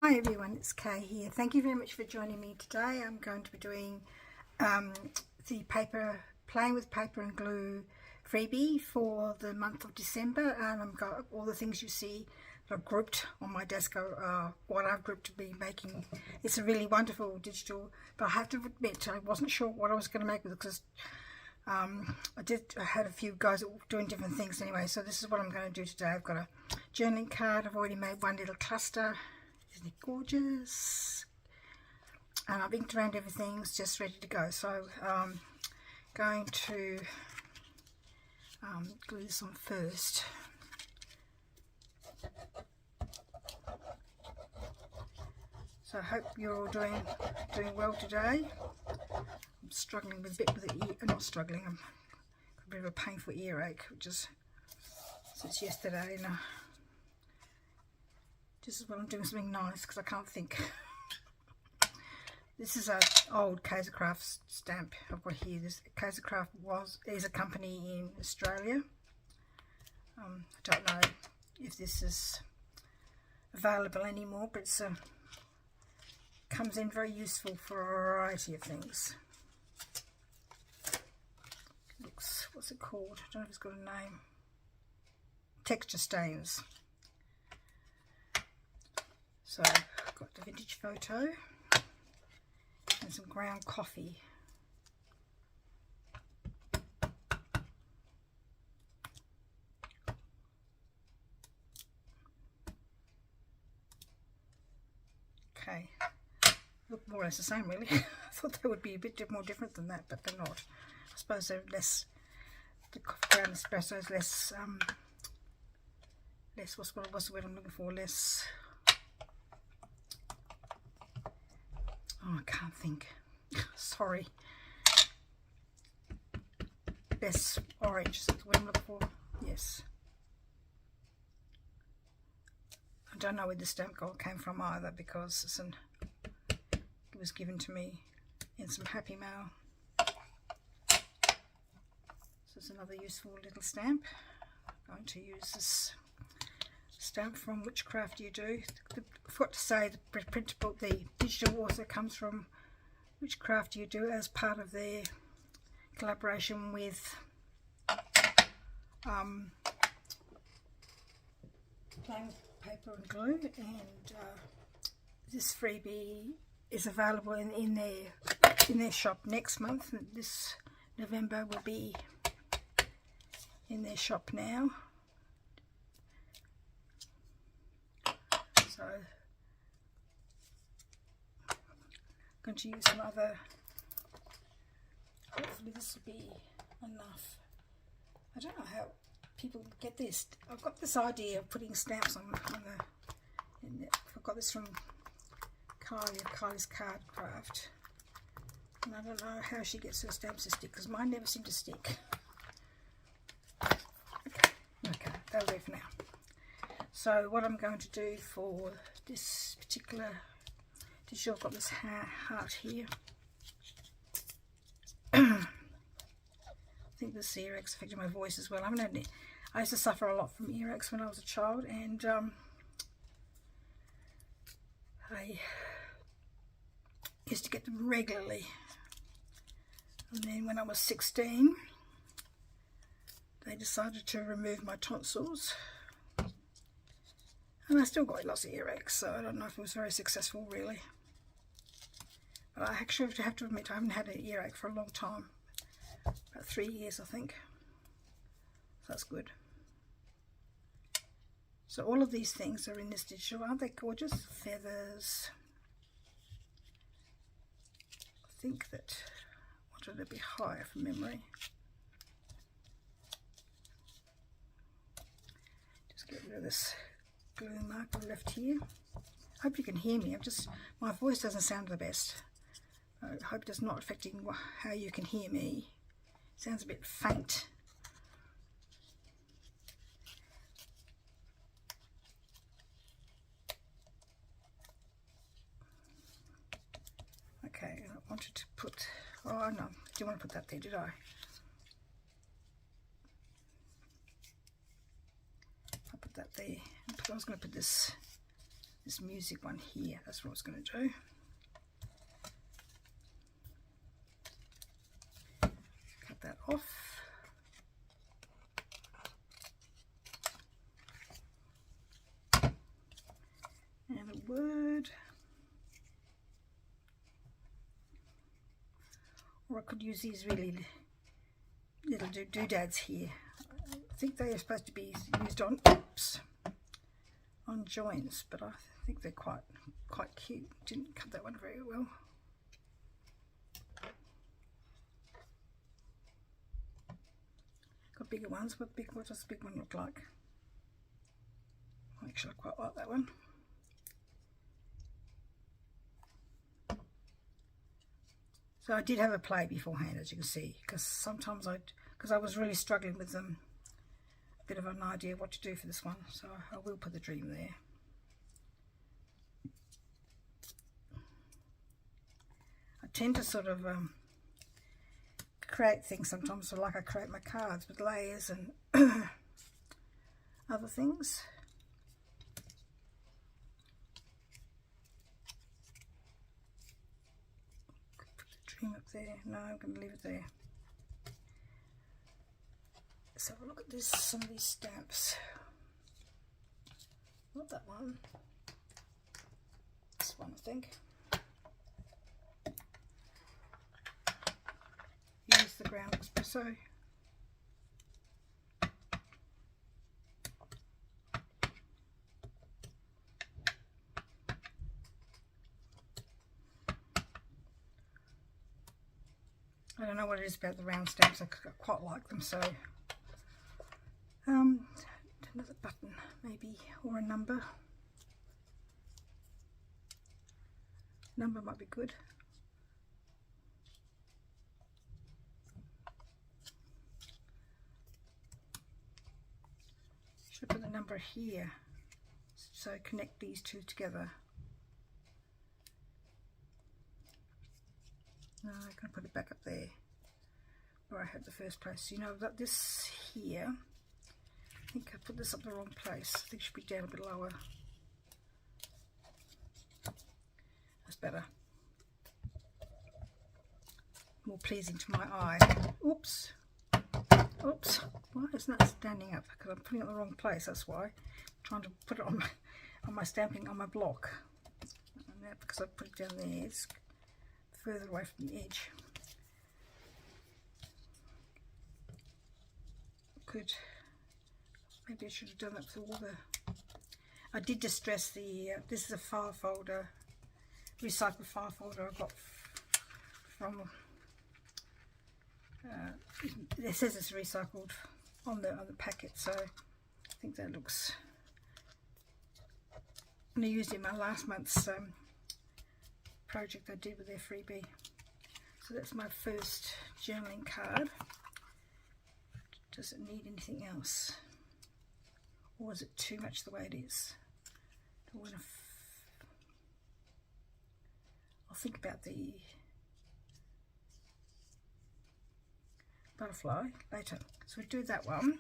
Hi everyone, it's Kay here. Thank you very much for joining me today. I'm going to be doing the playing with paper and glue freebie for the month of December, and I've got all the things you see that are grouped on my desk are what I've grouped to be making. It's a really wonderful digital, but I have to admit I wasn't sure what I was going to make with it because I had a few guys that were doing different things anyway, so this is what I'm going to do today. I've got a journaling card. I've already made one little cluster. Isn't it gorgeous? And I've inked around everything. It's just ready to go. So I'm going to glue this on first. So I hope you're all doing well today. I'm struggling with a bit with the ear. Not struggling. I'm got a bit of a painful earache, which is since yesterday. And this is when I'm doing something nice because I can't think. This is an old Kaisercraft stamp I've got here. This Kaisercraft is a company in Australia. I don't know if this is available anymore, but it's comes in very useful for a variety of things. Looks, what's it called? I don't know if it's got a name. Texture stains. So I've got the vintage photo and some ground coffee. Okay, look more or less the same really. I thought they would be a bit more different than that, but they're not. I suppose they're less, the ground espresso is less, what's the word I'm looking for, less, oh, I can't think. Sorry. Less orange, is that what I'm looking for? Yes. I don't know where the stamp gold came from either because it was given to me in some Happy Mail. So it's another useful little stamp. I'm going to use this stamp from Which Craft You Do. I forgot to say the printable, the digital also comes from Which Craft You Do as part of their collaboration with Playing with Paper and Glue, and this freebie is available in their shop next month. This November will be in their shop now. So I'm going to use some other, hopefully this will be enough. I don't know how people get this. I've got this idea of putting stamps on I've got this from Kylie of Kylie's Card Craft, and I don't know how she gets her stamps to stick because mine never seem to stick. Okay, that'll do for now. So what I'm going to do for this particular digital, I've got this heart here. I think this earache's affected my voice as well. I used to suffer a lot from earaches when I was a child, and I used to get them regularly. And then when I was 16, they decided to remove my tonsils. And I still got lots of earaches, so I don't know if it was very successful really. But I actually have to admit I haven't had an earache for a long time. About 3 years I think. So that's good. So all of these things are in this digital. Aren't they gorgeous? Feathers. I think that I wanted it to be higher from memory. Just get rid of this glue marker left here. I hope you can hear me. My voice doesn't sound the best. I hope it's not affecting how you can hear me. It sounds a bit faint. Okay, I wanted to put, oh no, didn't want to put that there, did I? I put that there. I was going to put this this music one here. That's what I was going to do. Cut that off. And a word. Or I could use these really little doodads here. I think they are supposed to be used on, oops, on joints, but I think they're quite cute. Didn't cut that one very well. Got bigger ones. What does this big one look like? Actually, I quite like that one. So I did have a play beforehand, as you can see, because sometimes because I was really struggling with them, a bit of an idea what to do for this one. So I will put the dream there. I tend to sort of create things sometimes, so like I create my cards with layers and other things. Up there. No, I'm going to leave it there. Let's have a look at this. Some of these stamps. Not that one. This one, I think. Use the ground espresso. I don't know what it is about the round stamps. I quite like them, so another button maybe, or a number. Number might be good. Should put the number here, so connect these two together. No, I'm going to put it back up there where I had the first place. You know, I've got this here. I think I put this up the wrong place. I think it should be down a bit lower. That's better. More pleasing to my eye. Oops. Oops. Why isn't that standing up? Because I'm putting it in the wrong place, that's why. I'm trying to put it on my stamping on my block. And now because I put it down there, it's further away from the edge. Good. Maybe I should have done that with all the... I did distress the... this is a file folder, recycled file folder I got from... it says it's recycled on the packet, so I think that looks... And I used it in my last month's project I did with their freebie. So that's my first journaling card. Does it need anything else? Or is it too much the way it is? I'll think about the butterfly later. So we do that one.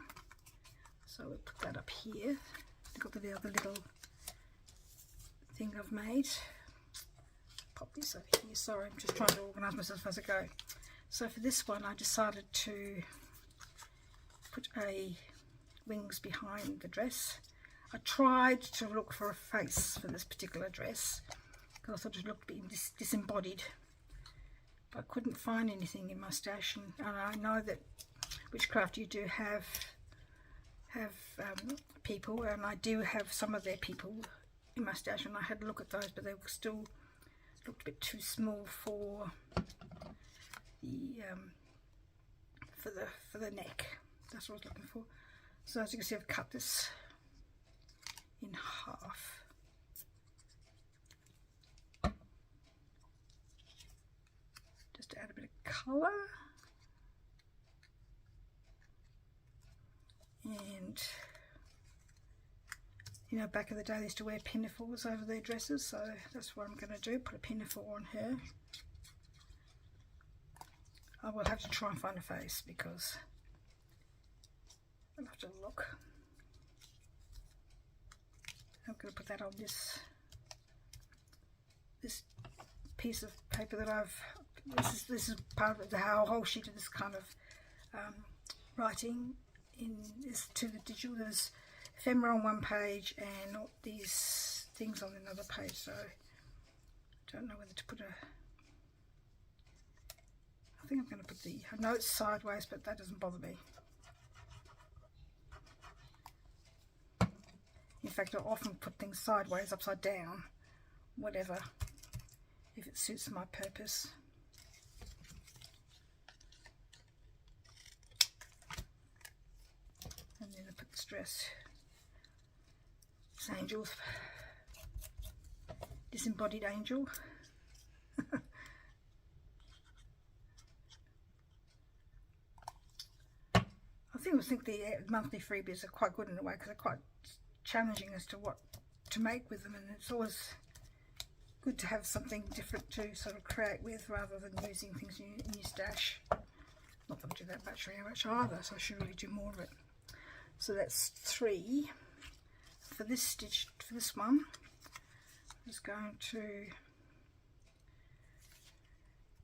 So we'll put that up here. I've got the other little thing I've made. Pop this over here. Sorry, I'm just trying to organise myself as I go. So for this one I decided to put a wings behind the dress. I tried to look for a face for this particular dress because I thought it looked a bit disembodied, but I couldn't find anything in my stash, and I know that Witchcraft you do have people, and I do have some of their people in my stash, and I had a look at those, but they were still looked a bit too small for the neck. That's what I was looking for. So as you can see, I've cut this in half. Just to add a bit of colour. And you know, back in the day they used to wear pinafores over their dresses, so that's what I'm going to do, put a pinafore on her. I will have to try and find a face because I'll have to look. I'm going to put that on this this piece of paper that this is part of the whole sheet of this kind of writing in this to the digital. There's ephemera on one page and all these things on another page, so I don't know whether to put I think I'm going to put I know it's sideways, but that doesn't bother me. In fact, I often put things sideways, upside down, whatever, if it suits my purpose. And then I put the stress. It's angels. Disembodied angel. I think the monthly freebies are quite good in a way, because they're quite challenging as to what to make with them, and it's always good to have something different to sort of create with, rather than using things in your stash. Not that I do that much very much either, so I should really do more of it. So that's 3 for this stitch. For this one, I'm just going to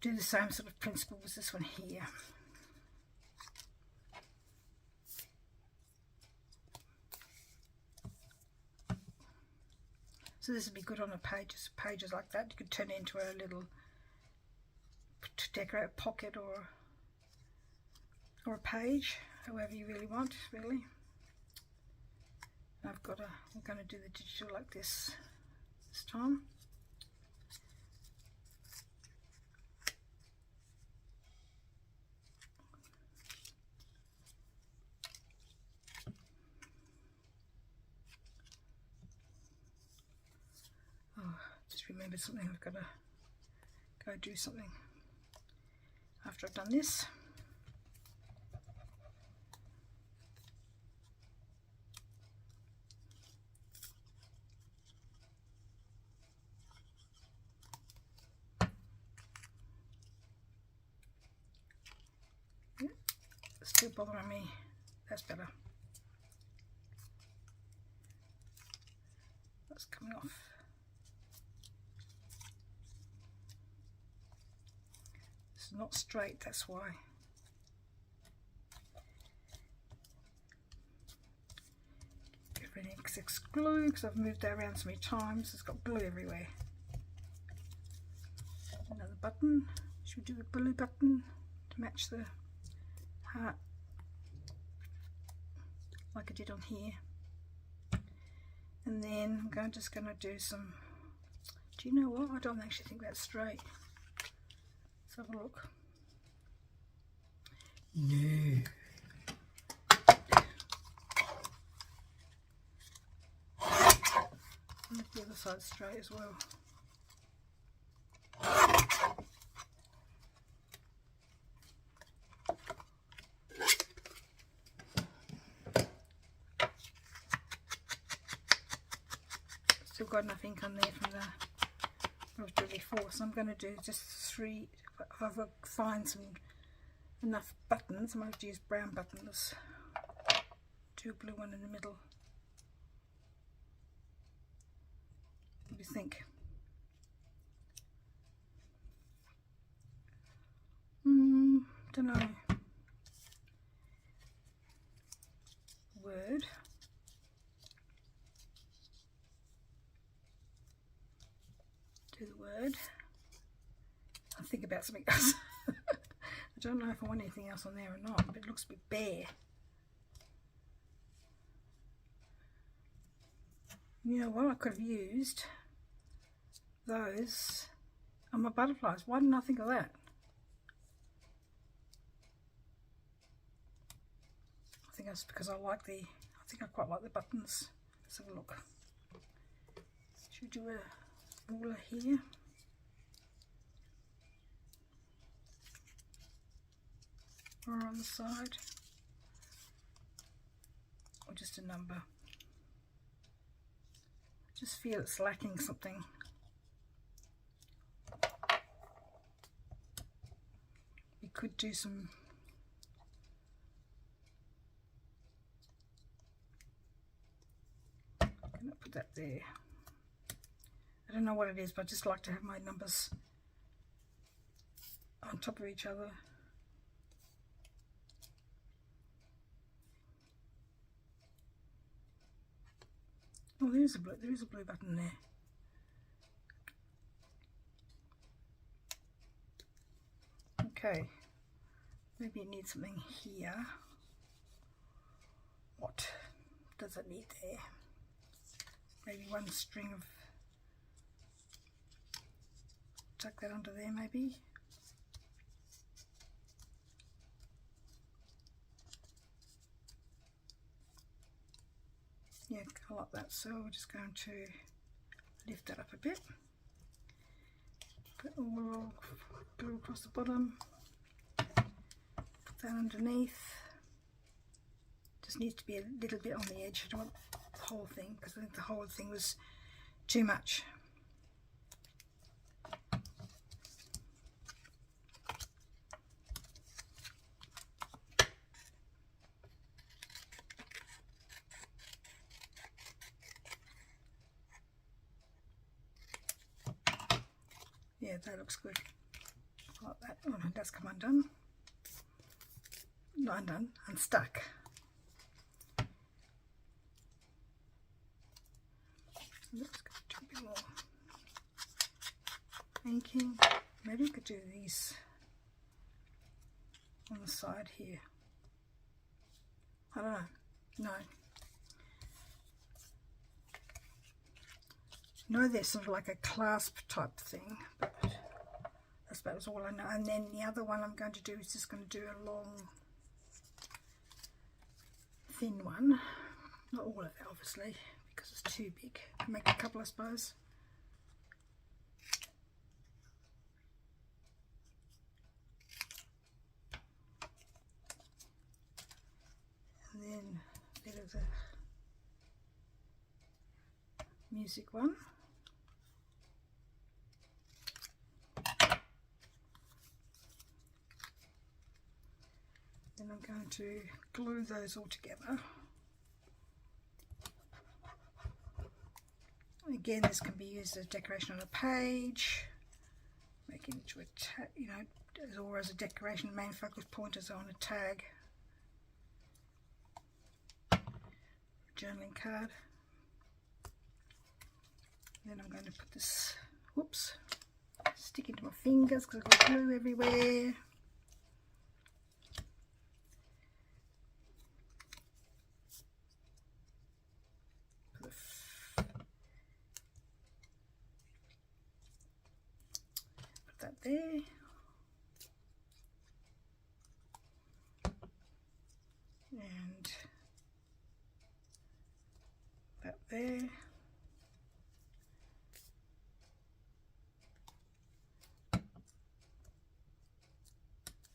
do the same sort of principle as this one here. So this would be good on pages like that. You could turn it into a little, to decorate a pocket or a page, however you really want, really. And I'm going to do the digital like this time. Just remembered something. I've got to go do something after I've done this. Yeah, still bothering me. That's better. That's coming off. Not straight, that's why. Get rid of excess glue, because I've moved that around so many times. It's got glue everywhere. Another button. Should we do a blue button to match the heart, like I did on here? And then I'm just going to do some. Do you know what? I don't actually think that's straight. Let's have a look. No. Make the other side straight as well. Still got enough ink on there from the I was doing before, so I'm going to do just 3. If I find enough buttons, I'm going to use brown buttons. 2 blue, 1 in the middle. What do you think? Don't know. Word. Do the word. I'll think about something else. I don't know if I want anything else on there or not, but it looks a bit bare. You know what? I could have used those on my butterflies. Why didn't I think of that? I think that's because I think I quite like the buttons. Let's have a look. Should we do a ruler here? Or on the side? Or just a number? I just feel it's lacking something. We could do some I'm going to put that there. I I don't know what it is, but I just like to have my numbers on top of each other. Oh, there is a blue button there. Okay, maybe it needs something here. What does it need there? Maybe one string of, tuck that under there maybe. Yeah, I like that, so we're just going to lift that up a bit. Put a little glue across the bottom. Put that underneath. Just needs to be a little bit on the edge. I don't want the whole thing, because I think the whole thing was too much. Yeah, that looks good. Like that. Oh no, it does come undone. Not undone, unstuck. Let's go do a bit more inking. Maybe we could do these on the side here. I don't know. No. No, there's sort of like a clasp type thing, but that's about all I know. And then the other one I'm going to do is just going to do a long, thin one. Not all of it, obviously, because it's too big. I'll make a couple, I suppose. And then a bit of the music one. Then I'm going to glue those all together. Again, this can be used as decoration on a page, making it to a tag, you know, or as a decoration. Main focus point is on a tag, journaling card. Then I'm going to put this, whoops, stick into my fingers because I've got glue everywhere. Put that there. And that there.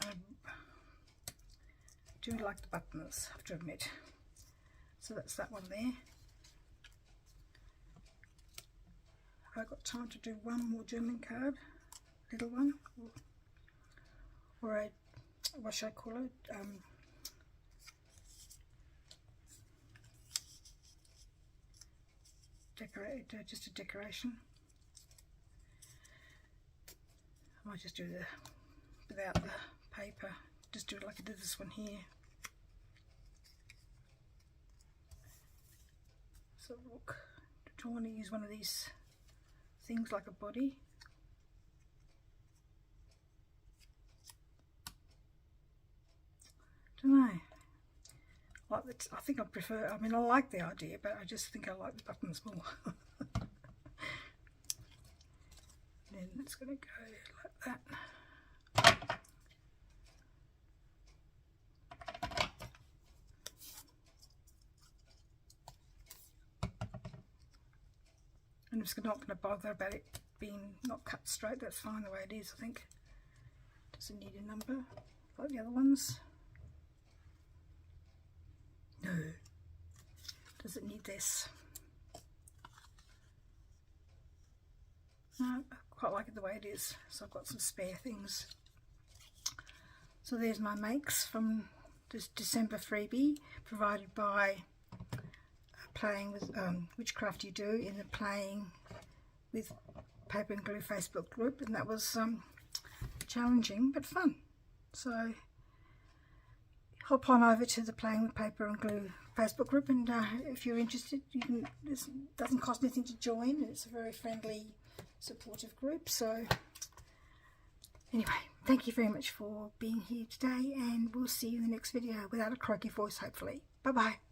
I do like the buttons, I have to admit. So that's that one there. Have I got time to do one more journaling card? Little one? Or a, what should I call it? Just a decoration. I might just do the, without the paper, just do it like I did this one here. So look, do I want to use one of these things like a body? Don't know. Like the I think I prefer. I mean, I like the idea, but I just think I like the buttons more. Then it's going to go like that. I'm just not going to bother about it being not cut straight. That's fine the way it is, I think. Does it need a number like the other ones? No. Does it need this? No, I quite like it the way it is. So I've got some spare things. So there's my makes from this December freebie, provided by Playing with Witchcraft You Do in the Playing with Paper and Glue Facebook group, and that was challenging but fun. So hop on over to the Playing with Paper and Glue Facebook group, and if you're interested, you can. It doesn't cost anything to join. It's a very friendly, supportive group. So anyway, thank you very much for being here today, and we'll see you in the next video without a croaky voice, hopefully. Bye bye.